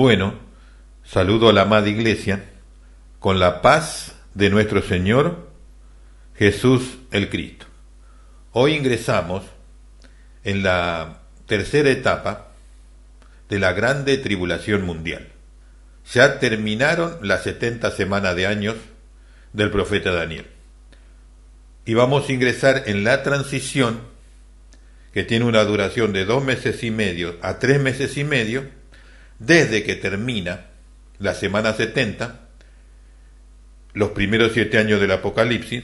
Bueno, saludo a la amada Iglesia con la paz de nuestro Señor Jesús el Cristo. Hoy ingresamos en la tercera etapa de la grande tribulación mundial. Ya terminaron las 70 semanas de años del profeta Daniel. Y vamos a ingresar en la transición, que tiene una duración de 2 meses y medio a 3 meses y medio, desde que termina la semana 70, los primeros 7 años del Apocalipsis,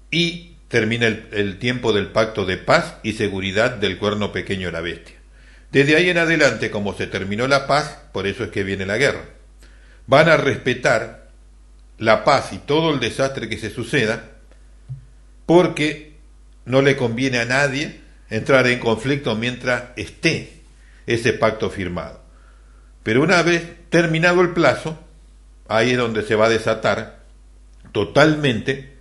y termina el tiempo del pacto de paz y seguridad del cuerno pequeño de la bestia. Desde ahí en adelante, como se terminó la paz, por eso es que viene la guerra. Van a respetar la paz y todo el desastre que se suceda, porque no le conviene a nadie entrar en conflicto mientras esté ese pacto firmado. Pero una vez terminado el plazo, ahí es donde se va a desatar totalmente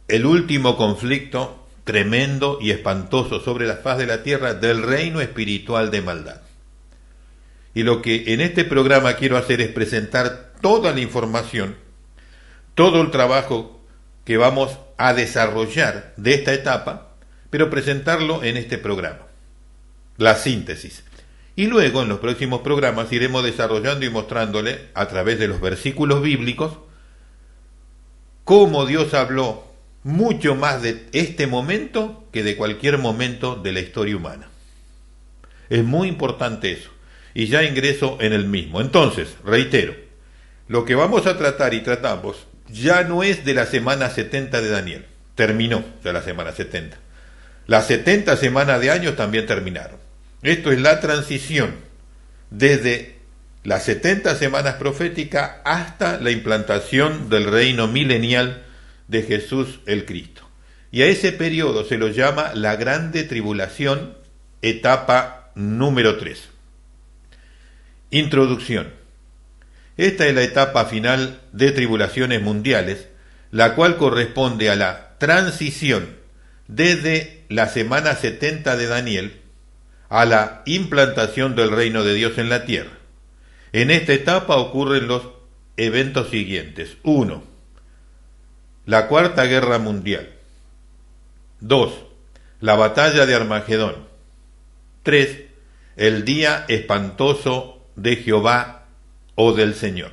el último conflicto tremendo y espantoso sobre la faz de la tierra del reino espiritual de maldad. Y lo que en este programa quiero hacer es presentar toda la información, todo el trabajo que vamos a desarrollar de esta etapa, pero presentarlo en este programa, la síntesis. Y luego en los próximos programas iremos desarrollando y mostrándole a través de los versículos bíblicos cómo Dios habló mucho más de este momento que de cualquier momento de la historia humana. Es muy importante eso. Y ya ingreso en el mismo. Entonces, reitero, lo que vamos a tratar y tratamos ya no es de la semana 70 de Daniel. Terminó ya la semana 70. Las 70 semanas de años también terminaron. Esto es la transición desde las 70 semanas proféticas hasta la implantación del reino milenial de Jesús el Cristo. Y a ese periodo se lo llama la grande tribulación, etapa número 3. Introducción. Esta es la etapa final de tribulaciones mundiales, la cual corresponde a la transición desde la semana 70 de Daniel a la implantación del reino de Dios en la tierra. En esta etapa ocurren los eventos siguientes. 1. La Cuarta Guerra Mundial. 2. La Batalla de Armagedón. 3. El Día Espantoso de Jehová o del Señor.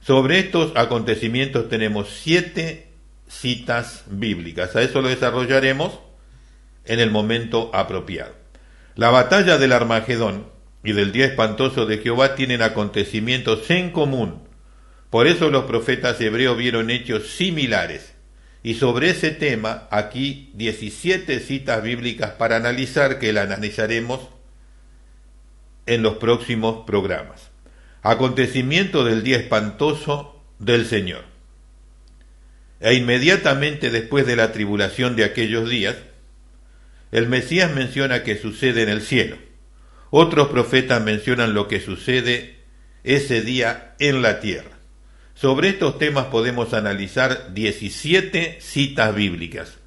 Sobre estos acontecimientos tenemos 7 citas bíblicas. A eso lo desarrollaremos en el momento apropiado. La batalla del Armagedón y del día espantoso de Jehová tienen acontecimientos en común. Por eso los profetas hebreos vieron hechos similares. Y sobre ese tema, aquí 17 citas bíblicas para analizar, que la analizaremos en los próximos programas. Acontecimiento del día espantoso del Señor. E inmediatamente después de la tribulación de aquellos días, el Mesías menciona que sucede en el cielo. Otros profetas mencionan lo que sucede ese día en la tierra. Sobre estos temas podemos analizar 17 citas bíblicas.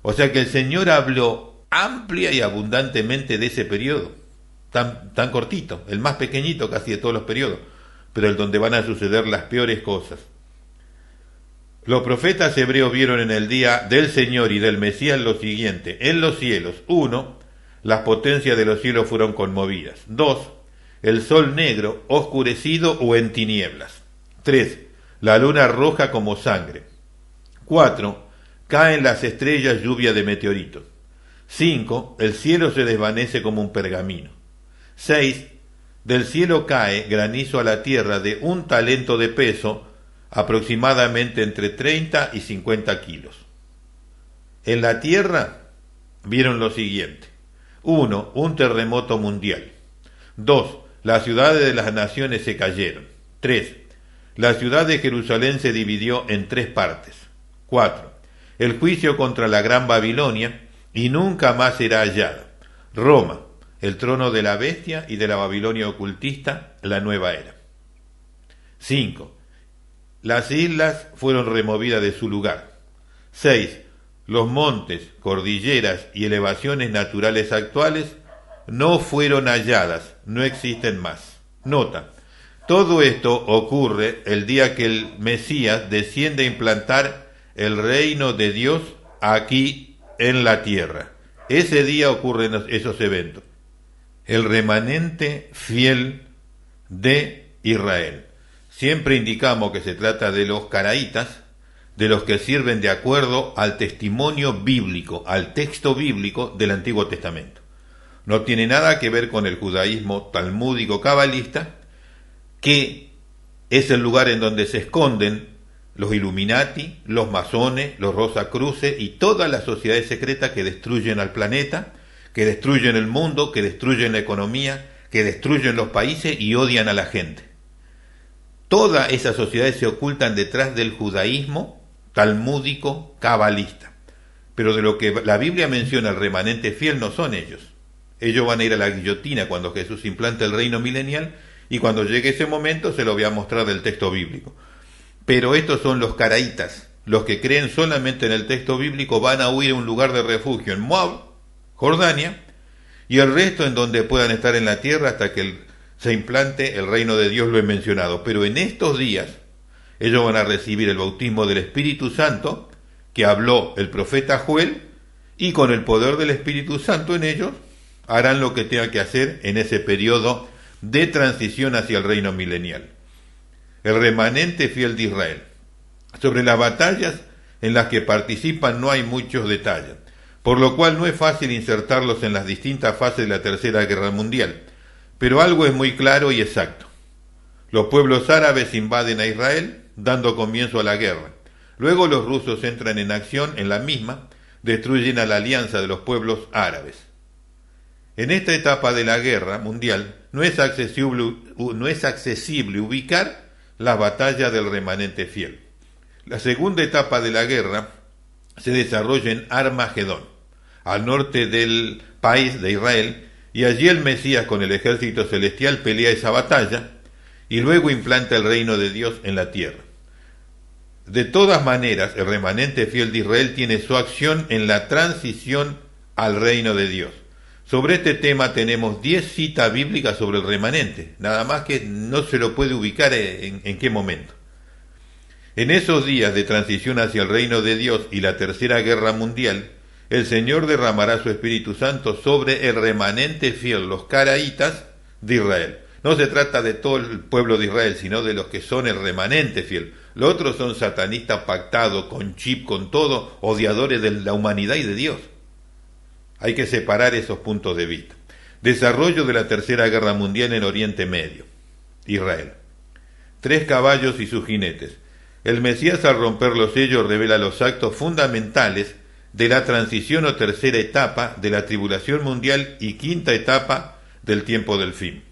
O sea que el Señor habló amplia y abundantemente de ese periodo, tan cortito, el más pequeñito casi de todos los periodos, pero el donde van a suceder las peores cosas. Los profetas hebreos vieron en el día del Señor y del Mesías lo siguiente: en los cielos, 1, las potencias de los cielos fueron conmovidas. 2, el sol negro, oscurecido o en tinieblas. 3, la luna roja como sangre. 4, caen las estrellas, lluvia de meteoritos. 5, el cielo se desvanece como un pergamino. 6, del cielo cae granizo a la tierra de 1 talento de peso, aproximadamente entre 30 y 50 kilos. En la tierra vieron lo siguiente: 1, un terremoto mundial. 2, las ciudades de las naciones se cayeron. 3, la ciudad de Jerusalén se dividió en 3 partes. 4, el juicio contra la gran Babilonia y nunca más será hallada. Roma, el trono de la bestia y de la Babilonia ocultista, la nueva era. 5, las islas fueron removidas de su lugar. 6, los montes, cordilleras y elevaciones naturales actuales no fueron halladas, no existen más. Nota, todo esto ocurre el día que el Mesías desciende a implantar el reino de Dios aquí en la tierra. Ese día ocurren esos eventos. El remanente fiel de Israel. Siempre indicamos que se trata de los caraítas, de los que sirven de acuerdo al testimonio bíblico, al texto bíblico del Antiguo Testamento. No tiene nada que ver con el judaísmo talmúdico cabalista, que es el lugar en donde se esconden los Illuminati, los masones, los Rosacruces y todas las sociedades secretas que destruyen al planeta, que destruyen el mundo, que destruyen la economía, que destruyen los países y odian a la gente. Todas esas sociedades se ocultan detrás del judaísmo talmúdico cabalista. Pero de lo que la Biblia menciona el remanente fiel no son ellos. Ellos van a ir a la guillotina cuando Jesús implante el reino milenial, y cuando llegue ese momento se lo voy a mostrar del texto bíblico. Pero estos son los caraítas, los que creen solamente en el texto bíblico. Van a huir a un lugar de refugio en Moab, Jordania, y el resto en donde puedan estar en la tierra hasta que se implante el reino de Dios, lo he mencionado. Pero en estos días ellos van a recibir el bautismo del Espíritu Santo que habló el profeta Joel, y con el poder del Espíritu Santo en ellos harán lo que tengan que hacer en ese periodo de transición hacia el reino milenial. El remanente fiel de Israel. Sobre las batallas en las que participan no hay muchos detalles, por lo cual no es fácil insertarlos en las distintas fases de la Tercera Guerra Mundial. Pero algo es muy claro y exacto. Los pueblos árabes invaden a Israel, dando comienzo a la guerra. Luego los rusos entran en acción en la misma, destruyen a la alianza de los pueblos árabes. En esta etapa de la guerra mundial no es accesible ubicar la batalla del remanente fiel. La segunda etapa de la guerra se desarrolla en Armagedón, al norte del país de Israel, y allí el Mesías con el ejército celestial pelea esa batalla y luego implanta el reino de Dios en la tierra. De todas maneras, el remanente fiel de Israel tiene su acción en la transición al reino de Dios. Sobre este tema tenemos 10 citas bíblicas sobre el remanente, nada más que no se lo puede ubicar en qué momento. En esos días de transición hacia el reino de Dios y la Tercera Guerra Mundial, el Señor derramará su Espíritu Santo sobre el remanente fiel, los caraítas de Israel. No se trata de todo el pueblo de Israel, sino de los que son el remanente fiel. Los otros son satanistas pactados, con chip, con todo, odiadores de la humanidad y de Dios. Hay que separar esos puntos de vista. Desarrollo de la Tercera Guerra Mundial en Oriente Medio. Israel. 3 caballos y sus jinetes. El Mesías, al romper los sellos, revela los actos fundamentales de la transición o tercera etapa de la tribulación mundial y quinta etapa del tiempo del fin.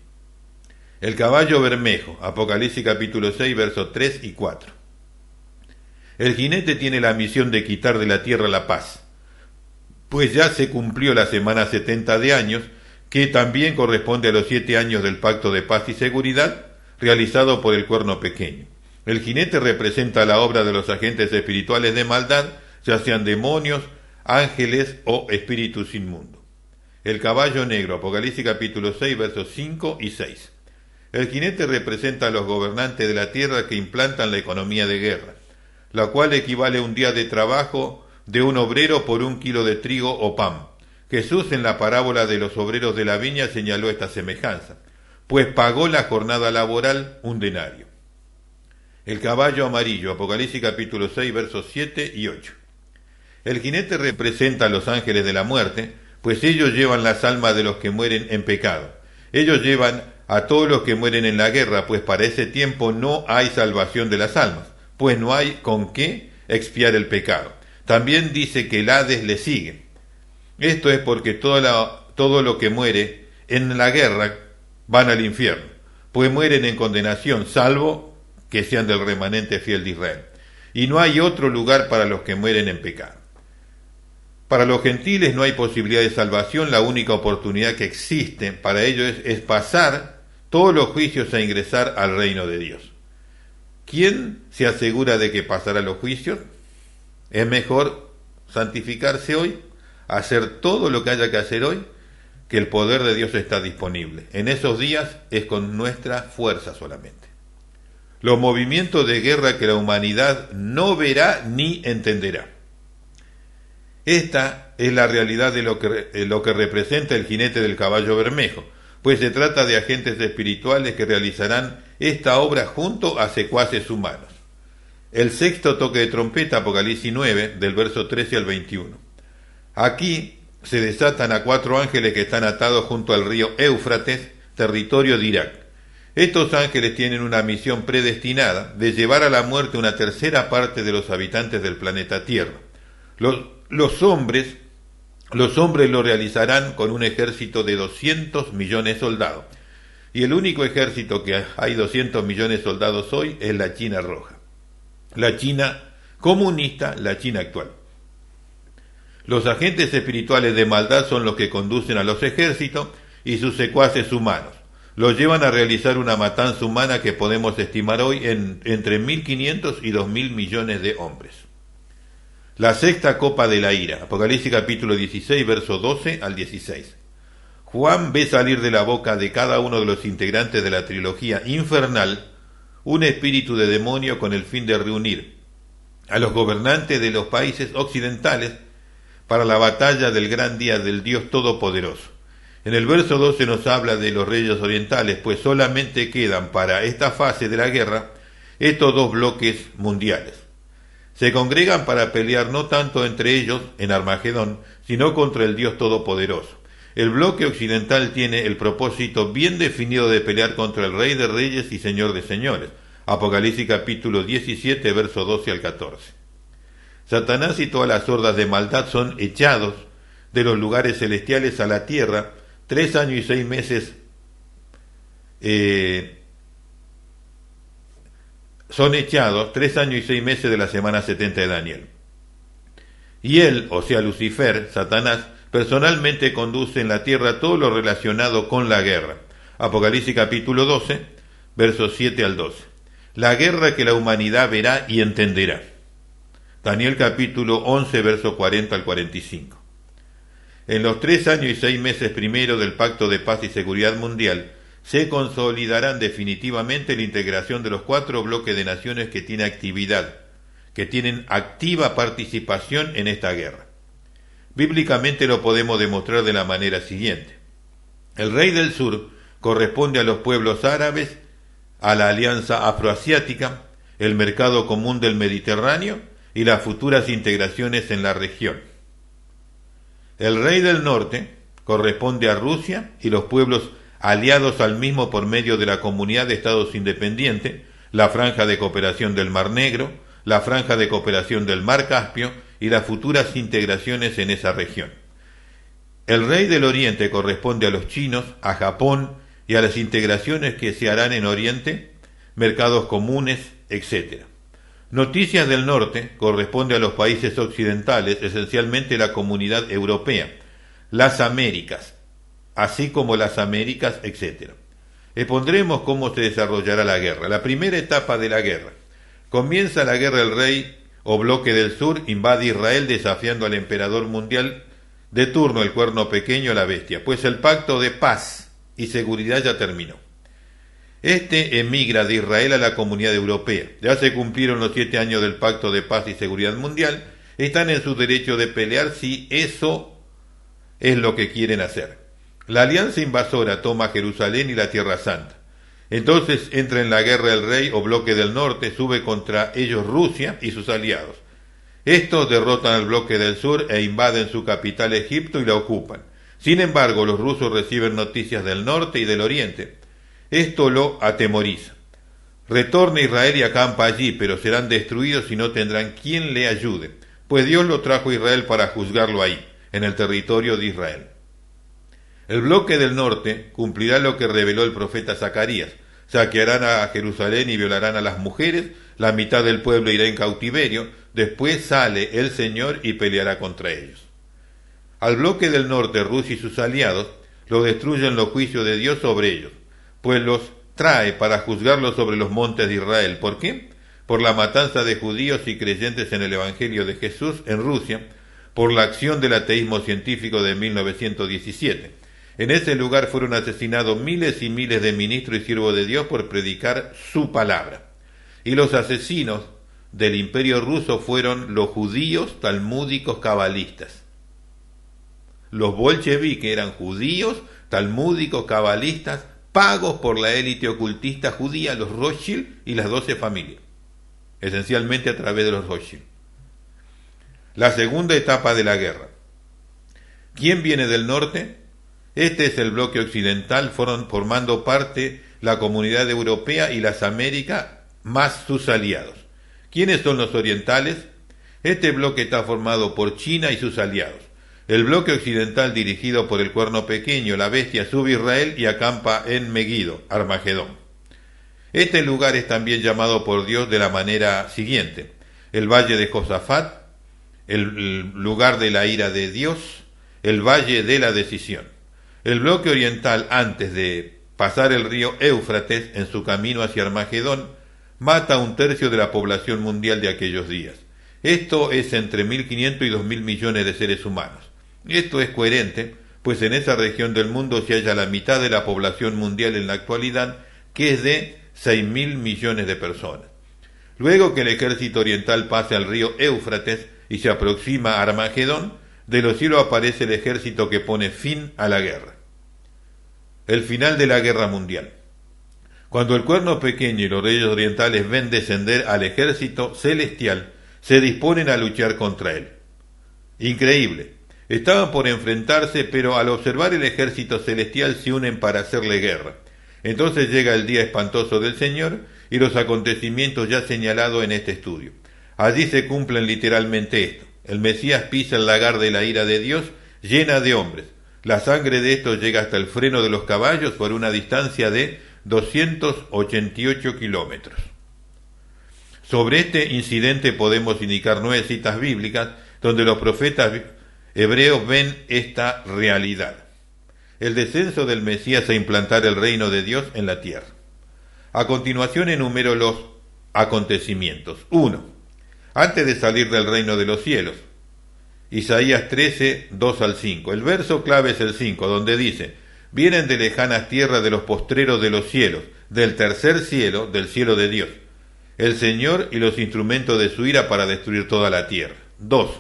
El caballo bermejo, Apocalipsis capítulo 6, versos 3 y 4. El jinete tiene la misión de quitar de la tierra la paz, pues ya se cumplió la semana 70 de años, que también corresponde a los 7 años del pacto de paz y seguridad realizado por el cuerno pequeño. El jinete representa la obra de los agentes espirituales de maldad, ya sean demonios, ángeles o espíritus inmundos. El caballo negro, Apocalipsis capítulo 6, versos 5 y 6. El jinete representa a los gobernantes de la tierra que implantan la economía de guerra, la cual equivale a un día de trabajo de un obrero por 1 kilo de trigo o pan. Jesús en la parábola de los obreros de la viña señaló esta semejanza, pues pagó la jornada laboral 1 denario. El caballo amarillo, Apocalipsis capítulo 6, versos 7 y 8. El jinete representa a los ángeles de la muerte, pues ellos llevan las almas de los que mueren en pecado. Ellos llevan a todos los que mueren en la guerra, pues para ese tiempo no hay salvación de las almas, pues no hay con qué expiar el pecado. También dice que el Hades le sigue. Esto es porque todo lo que muere en la guerra van al infierno, pues mueren en condenación, salvo que sean del remanente fiel de Israel. Y no hay otro lugar para los que mueren en pecado. Para los gentiles no hay posibilidad de salvación, la única oportunidad que existe para ellos es pasar todos los juicios a ingresar al reino de Dios. ¿Quién se asegura de que pasará los juicios? Es mejor santificarse hoy, hacer todo lo que haya que hacer hoy, que el poder de Dios está disponible. En esos días es con nuestra fuerza solamente. Los movimientos de guerra que la humanidad no verá ni entenderá. Esta es la realidad de lo que representa el jinete del caballo bermejo, pues se trata de agentes espirituales que realizarán esta obra junto a secuaces humanos. El sexto toque de trompeta, Apocalipsis 9, del verso 13 al 21. Aquí se desatan a 4 ángeles que están atados junto al río Éufrates, territorio de Irak. Estos ángeles tienen una misión predestinada de llevar a la muerte una tercera parte de los habitantes del planeta Tierra. Los hombres lo realizarán con un ejército de 200 millones de soldados. Y el único ejército que hay 200 millones de soldados hoy es la China roja. La China comunista, la China actual. Los agentes espirituales de maldad son los que conducen a los ejércitos y sus secuaces humanos. Los llevan a realizar una matanza humana que podemos estimar hoy entre 1.500 y 2.000 millones de hombres. La sexta copa de la ira, Apocalipsis capítulo 16, verso 12 al 16. Juan ve salir de la boca de cada uno de los integrantes de la trilogía infernal un espíritu de demonio con el fin de reunir a los gobernantes de los países occidentales para la batalla del gran día del Dios Todopoderoso. En el verso 12 nos habla de los reyes orientales, pues solamente quedan para esta fase de la guerra estos 2 bloques mundiales. Se congregan para pelear no tanto entre ellos en Armagedón, sino contra el Dios Todopoderoso. El bloque occidental tiene el propósito bien definido de pelear contra el Rey de Reyes y Señor de Señores. Apocalipsis capítulo 17, verso 12 al 14. Satanás y todas las hordas de maldad son echados de los lugares celestiales a la tierra 3 años y 6 meses. Son echados 3 años y 6 meses de la semana 70 de Daniel. Y él, o sea Lucifer, Satanás, personalmente conduce en la tierra todo lo relacionado con la guerra. Apocalipsis capítulo 12, versos 7 al 12. La guerra que la humanidad verá y entenderá. Daniel capítulo 11, versos 40 al 45. En los 3 años y 6 meses primeros del Pacto de Paz y Seguridad Mundial, se consolidarán definitivamente la integración de los 4 bloques de naciones que tienen activa participación en esta guerra. Bíblicamente lo podemos demostrar de la manera siguiente. El rey del sur corresponde a los pueblos árabes, a la alianza afroasiática, el mercado común del Mediterráneo y las futuras integraciones en la región. El rey del norte corresponde a Rusia y los pueblos aliados al mismo por medio de la Comunidad de Estados Independientes, la Franja de Cooperación del Mar Negro, la Franja de Cooperación del Mar Caspio y las futuras integraciones en esa región. El rey del Oriente corresponde a los chinos, a Japón y a las integraciones que se harán en Oriente, mercados comunes, etc. Noticias del Norte corresponde a los países occidentales, esencialmente la Comunidad Europea, las Américas, así como las Américas, etc. Expondremos cómo se desarrollará la guerra. La primera etapa de la guerra. Comienza la guerra del rey o bloque del sur, invade Israel desafiando al emperador mundial de turno, el cuerno pequeño, la bestia, pues el pacto de paz y seguridad ya terminó. Este emigra de Israel a la Comunidad Europea. Ya se cumplieron los 7 años del pacto de paz y seguridad mundial. Están en su derecho de pelear si eso es lo que quieren hacer. La alianza invasora toma Jerusalén y la Tierra Santa. Entonces entra en la guerra el rey o bloque del norte, sube contra ellos Rusia y sus aliados. Estos derrotan al bloque del sur e invaden su capital Egipto y la ocupan. Sin embargo, los rusos reciben noticias del norte y del oriente. Esto lo atemoriza. Retorna a Israel y acampa allí, pero serán destruidos y no tendrán quien le ayude, pues Dios lo trajo a Israel para juzgarlo ahí, en el territorio de Israel. El bloque del norte cumplirá lo que reveló el profeta Zacarías. Saquearán a Jerusalén y violarán a las mujeres, la mitad del pueblo irá en cautiverio, después sale el Señor y peleará contra ellos. Al bloque del norte, Rusia y sus aliados lo destruyen los juicios de Dios sobre ellos, pues los trae para juzgarlos sobre los montes de Israel. ¿Por qué? Por la matanza de judíos y creyentes en el Evangelio de Jesús en Rusia, por la acción del ateísmo científico de 1917. En ese lugar fueron asesinados miles y miles de ministros y siervos de Dios por predicar su palabra. Y los asesinos del imperio ruso fueron los judíos talmúdicos cabalistas. Los bolcheviques eran judíos talmúdicos cabalistas pagos por la élite ocultista judía, los Rothschild y las 12 familias, esencialmente a través de los Rothschild. La segunda etapa de la guerra. ¿Quién viene del norte? Este es el bloque occidental, formando parte la comunidad europea y las Américas más sus aliados. ¿Quiénes son los orientales? Este bloque está formado por China y sus aliados. El bloque occidental, dirigido por el Cuerno Pequeño, la Bestia, sube a Israel y acampa en Megiddo, Armagedón. Este lugar es también llamado por Dios de la manera siguiente: el valle de Josafat, el lugar de la ira de Dios, el valle de la decisión. El bloque oriental, antes de pasar el río Éufrates en su camino hacia Armagedón, mata a 1/3 de la población mundial de aquellos días. Esto es entre 1.500 y 2.000 millones de seres humanos. Esto es coherente, pues en esa región del mundo se halla la mitad de la población mundial en la actualidad, que es de 6.000 millones de personas. Luego que el ejército oriental pase al río Éufrates y se aproxima a Armagedón, de los cielos aparece el ejército que pone fin a la guerra. El final de la guerra mundial. Cuando el Cuerno Pequeño y los reyes orientales ven descender al ejército celestial, se disponen a luchar contra él. Increíble. Estaban por enfrentarse, pero al observar el ejército celestial se unen para hacerle guerra. Entonces llega el día espantoso del Señor y los acontecimientos ya señalados en este estudio. Allí se cumplen literalmente esto. El Mesías pisa el lagar de la ira de Dios, llena de hombres. La sangre de estos llega hasta el freno de los caballos por una distancia de 288 kilómetros. Sobre este incidente podemos indicar 9 citas bíblicas donde los profetas hebreos ven esta realidad: el descenso del Mesías a implantar el reino de Dios en la tierra. A continuación enumero los acontecimientos. 1. Antes de salir del reino de los cielos. Isaías 13, 2 al 5. El verso clave es el 5, donde dice: vienen de lejanas tierras, de los postreros de los cielos, del tercer cielo, del cielo de Dios, el Señor y los instrumentos de su ira para destruir toda la tierra. 2.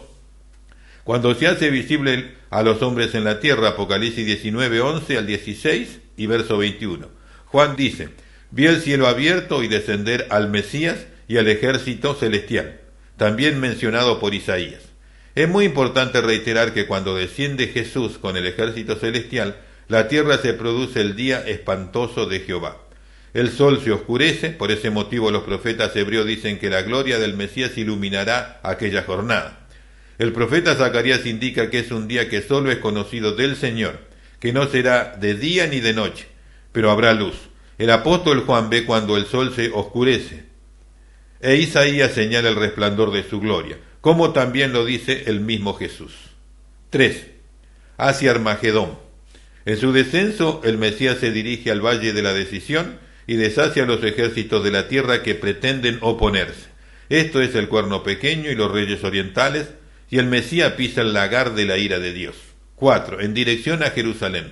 Cuando se hace visible a los hombres en la tierra, Apocalipsis 19, 11 al 16 y verso 21. Juan dice: vi el cielo abierto y descender al Mesías y al ejército celestial, también mencionado por Isaías. Es muy importante reiterar que cuando desciende Jesús con el ejército celestial, la tierra se produce el día espantoso de Jehová. El sol se oscurece, por ese motivo los profetas hebreos dicen que la gloria del Mesías iluminará aquella jornada. El profeta Zacarías indica que es un día que solo es conocido del Señor, que no será de día ni de noche, pero habrá luz. El apóstol Juan ve cuando el sol se oscurece, e Isaías señala el resplandor de su gloria, como también lo dice el mismo Jesús. 3. Hacia Armagedón. En su descenso, el Mesías se dirige al valle de la decisión y deshace a los ejércitos de la tierra que pretenden oponerse. Esto es el Cuerno Pequeño y los reyes orientales, y el Mesías pisa el lagar de la ira de Dios. 4. En dirección a Jerusalén.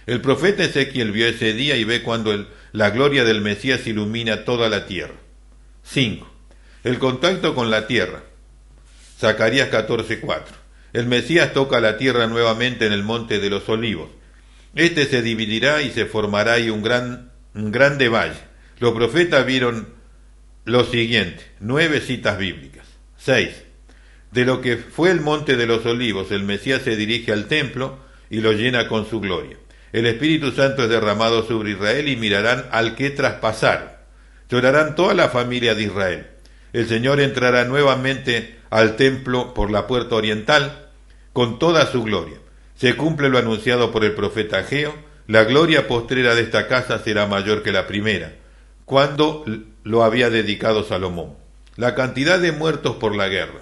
El profeta Ezequiel vio ese día y ve cuando la gloria del Mesías ilumina toda la tierra. 5. El contacto con la tierra. Zacarías 14:4. El Mesías toca la tierra nuevamente en el monte de los olivos. Este se dividirá y se formará ahí un grande valle. Los profetas vieron lo siguiente: 9 citas bíblicas. 6. De lo que fue el monte de los olivos, el Mesías se dirige al templo y lo llena con su gloria. El Espíritu Santo es derramado sobre Israel y mirarán al que traspasaron. Llorarán toda la familia de Israel. El Señor entrará nuevamente al templo por la puerta oriental con toda su gloria. Se cumple lo anunciado por el profeta Ageo: la gloria postrera de esta casa será mayor que la primera, cuando lo había dedicado Salomón. La cantidad de muertos por la guerra.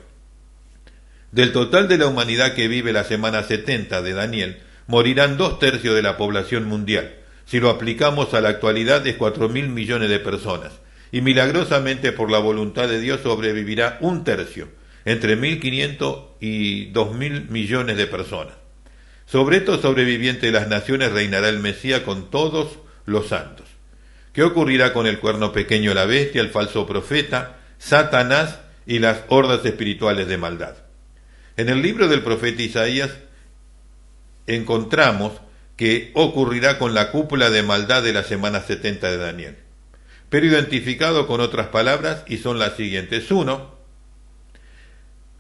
Del total de la humanidad que vive la semana 70 de Daniel, morirán 2/3 de la población mundial. Si lo aplicamos a la actualidad, es 4.000 millones de personas, y milagrosamente por la voluntad de Dios sobrevivirá 1/3, entre 1.500 y 2.000 millones de personas. Sobre estos sobrevivientes de las naciones reinará el Mesías con todos los santos. ¿Qué ocurrirá con el cuerno pequeño, la bestia, el falso profeta, Satanás y las hordas espirituales de maldad? En el libro del profeta Isaías encontramos que ocurrirá con la cúpula de maldad de la semana 70 de Daniel, pero identificado con otras palabras, y son las siguientes. 1.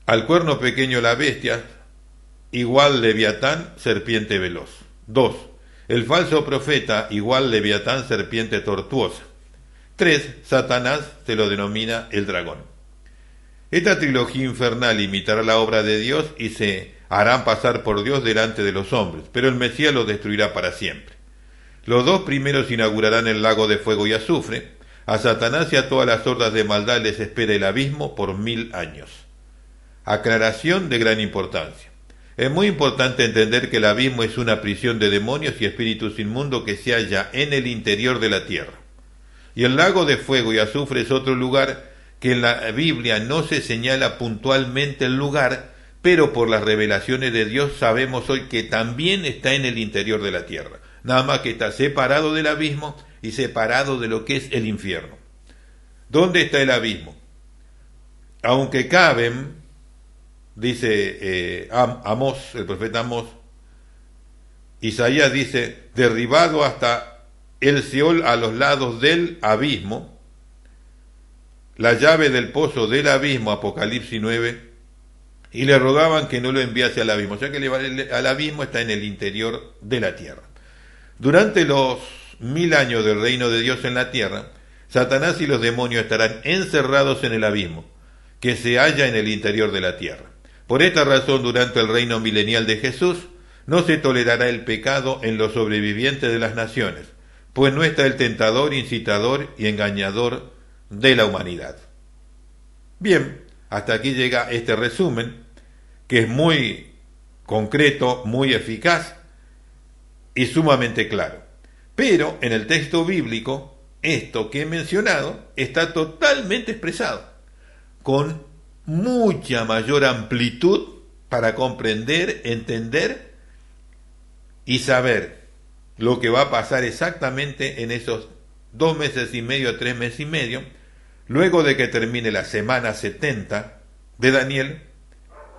Al cuerno pequeño, la bestia, igual Leviatán, serpiente veloz. 2. El falso profeta, igual Leviatán, serpiente tortuosa. 3. Satanás se lo denomina el dragón. Esta trilogía infernal imitará la obra de Dios y se harán pasar por Dios delante de los hombres, pero el Mesías los destruirá para siempre. Los dos primeros inaugurarán el lago de fuego y azufre. A Satanás y a todas las hordas de maldad les espera el abismo por 1000 años. Aclaración de gran importancia. Es muy importante entender que el abismo es una prisión de demonios y espíritus inmundos que se halla en el interior de la tierra. Y el lago de fuego y azufre es otro lugar que en la Biblia no se señala puntualmente el lugar, pero por las revelaciones de Dios sabemos hoy que también está en el interior de la tierra. Nada más que está separado del abismo y separado de lo que es el infierno. ¿Dónde está el abismo? Aunque caben, dice Amós, el profeta Amós, Isaías dice, derribado hasta el Seol a los lados del abismo, la llave del pozo del abismo, Apocalipsis 9, y le rogaban que no lo enviase al abismo. O sea que al abismo está en el interior de la tierra. Durante los 1000 años del reino de Dios en la tierra, Satanás y los demonios estarán encerrados en el abismo, que se halla en el interior de la tierra. Por esta razón, durante el reino milenial de Jesús, no se tolerará el pecado en los sobrevivientes de las naciones, pues no está el tentador, incitador y engañador de la humanidad. Bien, hasta aquí llega este resumen, que es muy concreto, muy eficaz y sumamente claro. Pero en el texto bíblico, esto que he mencionado está totalmente expresado, con mucha mayor amplitud para comprender, entender y saber lo que va a pasar exactamente en esos 2 meses y medio a 3 meses y medio, luego de que termine la semana 70 de Daniel,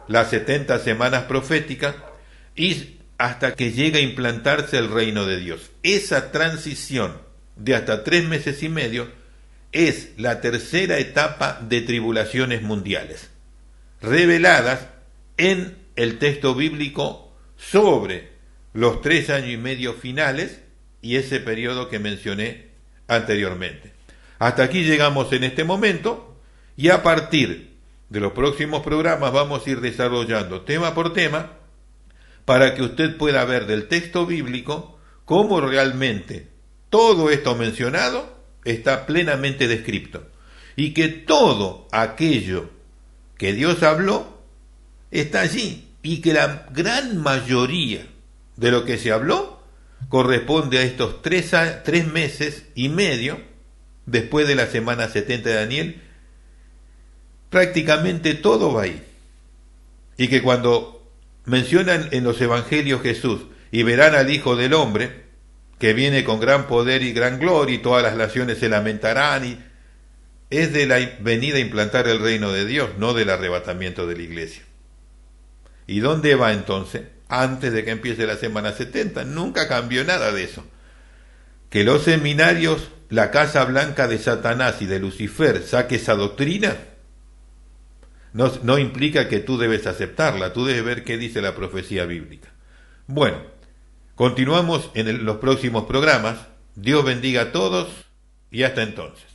las 70 semanas proféticas, y hasta que llegue a implantarse el reino de Dios. Esa transición de hasta 3 meses y medio es la tercera etapa de tribulaciones mundiales, reveladas en el texto bíblico sobre los 3 años y medio finales y ese periodo que mencioné anteriormente. Hasta aquí llegamos en este momento, y a partir de los próximos programas vamos a ir desarrollando tema por tema para que usted pueda ver del texto bíblico cómo realmente todo esto mencionado está plenamente descrito, y que todo aquello que Dios habló está allí, y que la gran mayoría de lo que se habló corresponde a estos 3 meses y medio después de la semana 70 de Daniel. Prácticamente todo va ahí, y que cuando mencionan en los evangelios Jesús, y verán al Hijo del Hombre, que viene con gran poder y gran gloria, y todas las naciones se lamentarán, y es de la venida a implantar el reino de Dios, no del arrebatamiento de la iglesia. ¿Y dónde va entonces? Antes de que empiece la semana 70, nunca cambió nada de eso. Que los seminarios, la Casa Blanca de Satanás y de Lucifer, saque esa doctrina, no implica que tú debes aceptarla, tú debes ver qué dice la profecía bíblica. Bueno, continuamos en los próximos programas. Dios bendiga a todos y hasta entonces.